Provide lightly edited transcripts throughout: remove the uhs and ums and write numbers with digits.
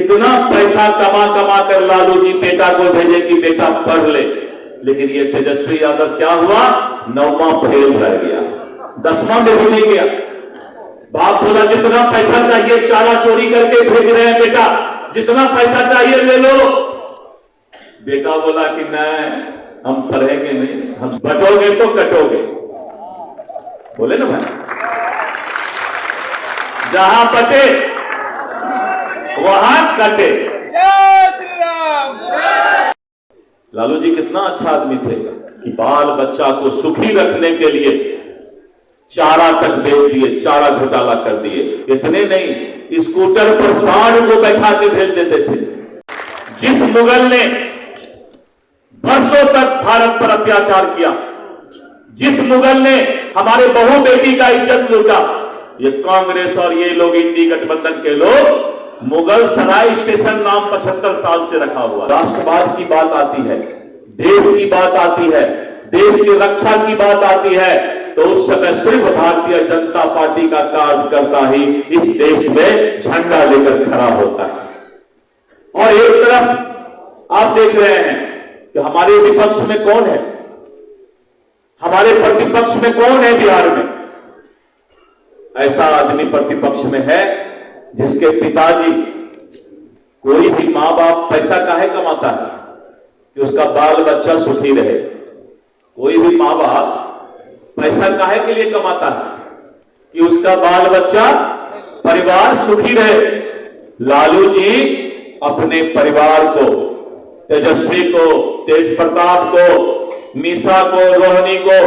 कितना पैसा कमा कमा कर लालू जी बेटा को भेजे कि बेटा पढ़ ले, लेकिन ये तेजस्वी यादव क्या हुआ, 9वां फेल रह गया, 10वां में भी नहीं गया। बाप बोला जितना पैसा चाहिए चारा चोरी करके भेज रहे हैं बेटा, जितना पैसा चाहिए ले लो। बेटा बोला कि नहीं, हम पढ़ेंगे नहीं, हम बटोगे तो कटोगे। बोले ना भाई, जहां बटे वहां कटे। लालू जी कितना अच्छा आदमी थे कि बाल बच्चा को सुखी रखने के लिए चारा तक बेच दिए, चारा घोटाला कर दिए। इतने नहीं, स्कूटर पर सांड को बैठा के भेज देते थे। जिस मुगल ने वर्षों तक भारत पर अत्याचार किया, जिस मुगल ने हमारे बहू बेटी का इज्जत लूटा, ये कांग्रेस और ये लोग इंडी गठबंधन के लोग, मुगल सराय स्टेशन नाम 75 साल से रखा हुआ। राष्ट्रवाद की बात आती है, देश की बात आती है, देश की रक्षा की बात आती है, तो उस समय सिर्फ भारतीय जनता पार्टी का कार्यकर्ता ही इस देश में झंडा लेकर खड़ा होता है। और एक तरफ आप देख रहे हैं कि हमारे विपक्ष में कौन है, हमारे प्रतिपक्ष में कौन है बिहार में? ऐसा आदमी प्रतिपक्ष में है जिसके पिताजी, कोई भी मां बाप पैसा काहे कमाता है कि उसका बाल बच्चा सुखी रहे। कोई भी मां बाप पैसा काहे के लिए कमाता है कि उसका बाल बच्चा, परिवार सुखी रहे। लालू जी अपने परिवार को, तेजस्वी को, तेज प्रताप को, मीसा को, रोहिणी को,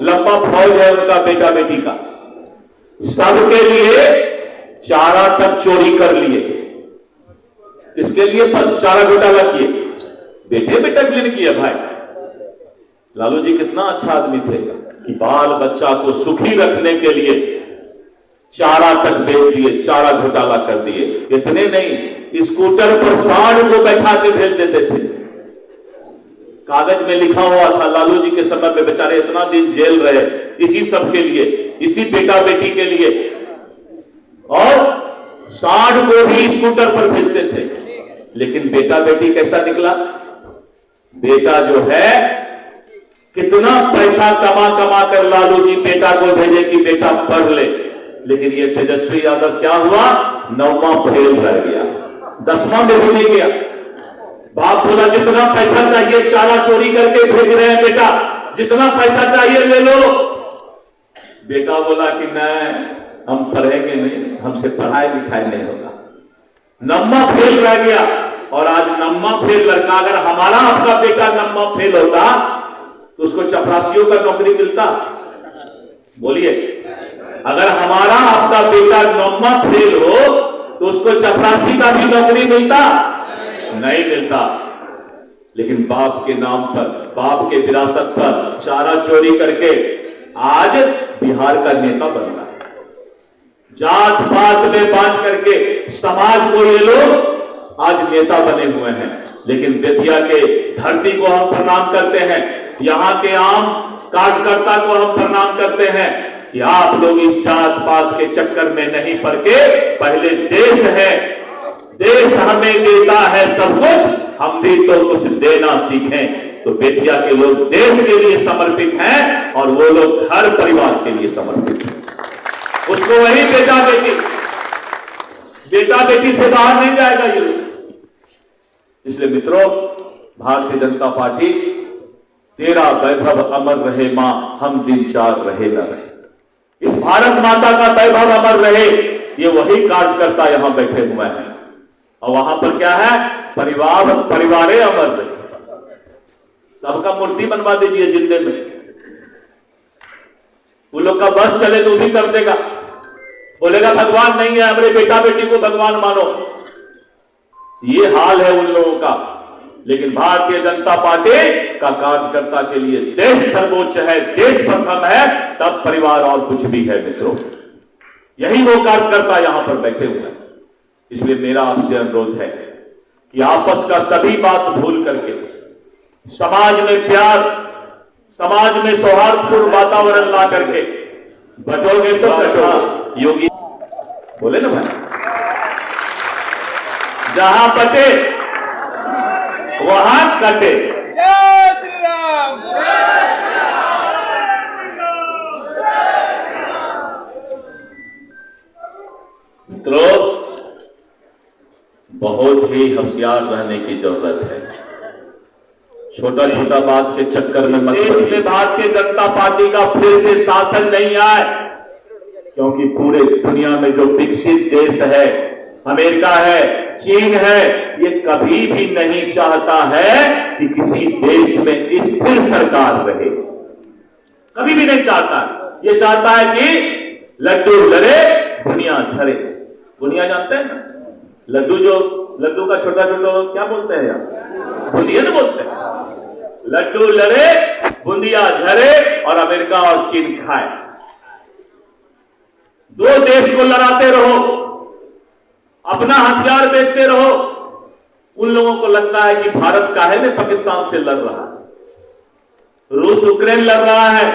लंबा फौज है उनका बेटा बेटी का, सबके लिए चारा तक चोरी कर लिए। किसके लिए चारा घोटाला किए? बेटे बेटा के लिए किया भाई। लालू जी कितना अच्छा आदमी थे कि बाल बच्चा को सुखी रखने के लिए चारा तक बेच दिए, चारा घोटाला कर दिए। इतने नहीं, स्कूटर पर सांड को बैठा के भेज देते थे। कागज में लिखा हुआ था लालू जी के समय में बेचारे इतना दिन जेल रहे इसी सब के लिए, इसी बेटा बेटी के लिए, और सांड को भी स्कूटर पर भेजते थे। लेकिन बेटा बेटी कैसा निकला? बेटा जो है कितना पैसा कमा कमा कर लालू जी बेटा को भेजे कि बेटा पढ़ ले, लेकिन ये तेजस्वी यादव क्या हुआ, 9वां फेल रह गया, 10वां में भी नहीं गया। बाप बोला जितना पैसा चाहिए चारा चोरी करके भेज रहे हैं बेटा, जितना पैसा चाहिए ले लो। बेटा बोला कि नहीं, हम पढ़ेंगे नहीं, हमसे पढ़ाई लिखाई नहीं होगा। 9वां फेल रह गया। और आज 9वां फेल लड़का, अगर हमारा आपका बेटा 9वां फेल होता तो उसको चपरासियों का नौकरी मिलता? बोलिए, अगर हमारा आपका बेटा 9वां फेल हो तो उसको चपरासी का भी नौकरी मिलता? नहीं मिलता। लेकिन बाप के नाम पर, बाप के विरासत पर चारा चोरी करके आज बिहार का नेता बन रहा है। जात पात में बांट करके समाज को ये लोग आज नेता बने हुए हैं। लेकिन बेतिया के धरती को हम प्रणाम करते हैं, यहां के आम कार्यकर्ता को हम प्रणाम करते हैं कि आप लोग इस जात पात के चक्कर में नहीं पड़ के, पहले देश है, देश हमें देता है सब कुछ, हम भी तो कुछ देना सीखें। तो बेतिया के लोग देश के लिए समर्पित हैं और वो लोग हर परिवार के लिए समर्पित हैं। उसको वही बेटा बेटी से बाहर नहीं जाएगा ये लोग। इसलिए मित्रों, भारतीय जनता पार्टी, तेरा वैभव अमर रहे मां, हम दिन चार रहे न रहे। इस भारत माता का वैभव अमर रहे, ये वही कार्यकर्ता यहां बैठे हुए हैं। और वहां पर क्या है, परिवारे अमर रहे। सबका मूर्ति बनवा दीजिए जिंदे में, वो लोग का बस चले तो भी कर देगा, बोलेगा भगवान नहीं है, हमारे बेटा बेटी को भगवान मानो। ये हाल है उन लोगों का। लेकिन भारतीय जनता पार्टी का कार्यकर्ता के लिए देश सर्वोच्च है, देश प्रथम है, तब परिवार और कुछ भी है। मित्रों, यही वो कार्यकर्ता यहां पर बैठे हुए हैं। इसलिए मेरा आपसे अनुरोध है कि आपस का सभी बात भूल करके समाज में प्यार, समाज में सौहार्दपूर्ण वातावरण ला करके बचोगे तो कटोगे। योगी बोले ना भाई, जहां पटे वहां कटे। जय श्री राम। मित्रों, बहुत ही होशियार रहने की जरूरत है। छोटा छोटा बात के चक्कर में देश में भारतीय जनता पार्टी का फिर से शासन नहीं आए, क्योंकि पूरे दुनिया में जो विकसित देश है, अमेरिका है, चीन है, ये कभी भी नहीं चाहता है कि किसी देश में स्थिर सरकार रहे। कभी भी नहीं चाहता। ये चाहता है कि लड्डू लड़े दुनिया झरे। दुनिया जानते हैं ना, लड्डू का छोटा छोटा क्या बोलते हैं यार, बुंदिया बोलते हैं। लड्डू लड़े बुंदिया झरे और अमेरिका और चीन खाए। दो देश को लड़ाते रहो, अपना हथियार बेचते रहो। उन लोगों को लगता है कि भारत काहे में पाकिस्तान से लड़ रहा है, रूस यूक्रेन लड़ रहा है,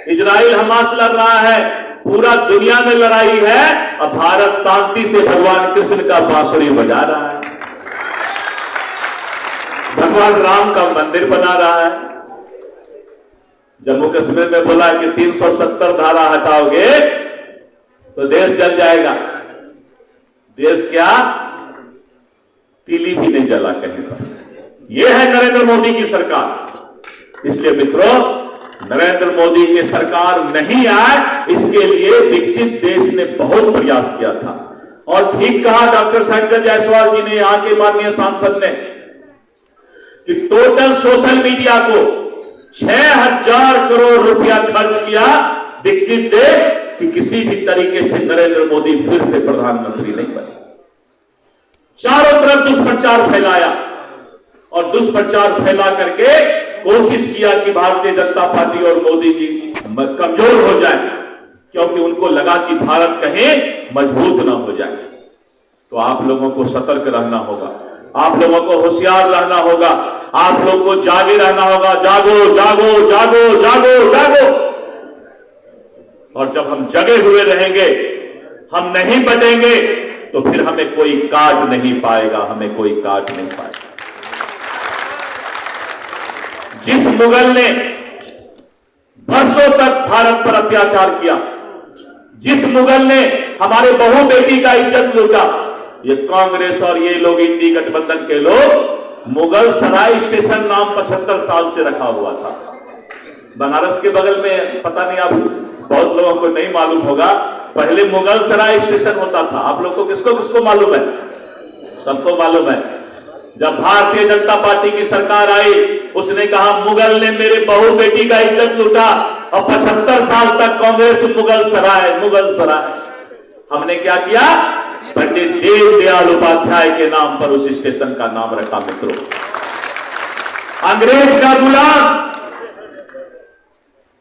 इजराइल हमास लड़ रहा है, पूरा दुनिया में लड़ाई है। अब भारत शांति से भगवान कृष्ण का बांसुरी बजा रहा है, भगवान राम का मंदिर बना रहा है। जम्मू कश्मीर में बोला कि 370 धारा हटाओगे तो देश जल जाएगा। देश क्या, तीली भी नहीं जला कहीं पर। यह है नरेंद्र मोदी की सरकार। इसलिए मित्रों, नरेंद्र मोदी की सरकार नहीं आए, इसके लिए विकसित देश ने बहुत प्रयास किया था। और ठीक कहा डॉक्टर शंकर जायसवाल जी ने, यहां के माननीय सांसद ने, कि टोटल सोशल मीडिया को 6000 करोड़ रुपया खर्च किया विकसित देश, कि किसी भी तरीके से नरेंद्र मोदी फिर से प्रधानमंत्री नहीं बने। चारों तरफ दुष्प्रचार फैलाया और दुष्प्रचार फैला करके कोशिश किया कि भारतीय जनता पार्टी और मोदी जी कमजोर हो जाए, क्योंकि उनको लगा कि भारत कहीं मजबूत ना हो जाए। तो आप लोगों को सतर्क रहना होगा, आप लोगों को होशियार रहना होगा, आप लोगों को जागे रहना होगा। जागो जागो जागो जागो जागो। और जब हम जगे हुए रहेंगे, हम नहीं बटेंगे, तो फिर हमें कोई काट नहीं पाएगा, हमें कोई काट नहीं पाएगा। जिस मुगल ने वर्षों तक भारत पर अत्याचार किया, जिस मुगल ने हमारे बहू बेटी का इज्जत लूटा, ये कांग्रेस और ये लोग इंडी गठबंधन के लोग, मुगल सराय स्टेशन नाम 75 साल से रखा हुआ था बनारस के बगल में। पता नहीं, आप बहुत लोगों को नहीं मालूम होगा, पहले मुगल सराय स्टेशन होता था। आप लोगों को किसको किसको मालूम है? सबको मालूम है। जब भारतीय जनता पार्टी की सरकार आई, उसने कहा मुगल ने मेरे बहू बेटी का इज्जत लूटा, और 75 साल तक कांग्रेस मुगल सराय मुगल सराय। हमने क्या किया? पंडित दीनदयाल उपाध्याय के नाम पर उस स्टेशन का नाम रखा। मित्रों, अंग्रेज का गुलाम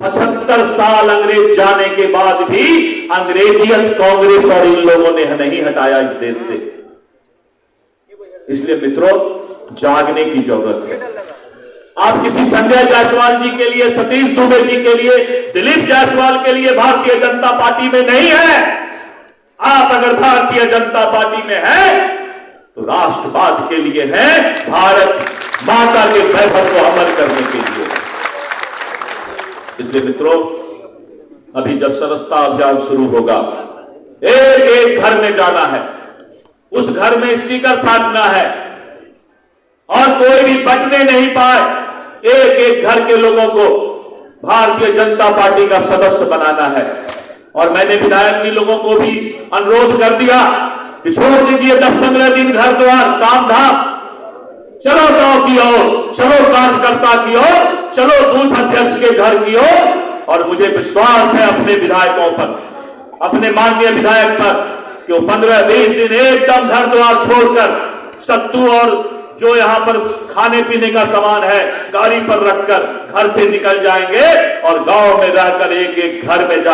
75 साल अंग्रेज जाने के बाद भी अंग्रेजियत कांग्रेस और इन लोगों ने नहीं हटाया इस देश से। इसलिए मित्रों, जागने की जरूरत है। आप किसी संजय जायसवाल जी के लिए, सतीश दुबे जी के लिए, दिलीप जायसवाल के लिए भारतीय जनता पार्टी में नहीं है। आप अगर भारतीय जनता पार्टी में है तो राष्ट्रवाद के लिए है, भारत माता के वैभव को अमर करने के लिए। इसलिए मित्रों, अभी जब सदस्यता अभियान शुरू होगा, एक एक घर में जाना है, उस घर में स्टिकर साधना है, और कोई भी बटने नहीं पाए। एक एक घर के लोगों को भारतीय जनता पार्टी का सदस्य बनाना है। और मैंने विधायक जी लोगों को भी अनुरोध कर दिया कि छोड़ दीजिए 10-15 दिन घर द्वार काम धाम, चलो गांव की ओर, चलो कार्यकर्ता की ओर, चलो बूथ अध्यक्ष के घर की ओर। और मुझे विश्वास है अपने विधायकों पर, अपने माननीय विधायक पर, कि वो 15-20 दिन एकदम घर द्वार छोड़कर सत्तू और जो यहां पर खाने पीने का सामान है गाड़ी पर रखकर घर से निकल जाएंगे और गांव में रहकर एक एक घर में जा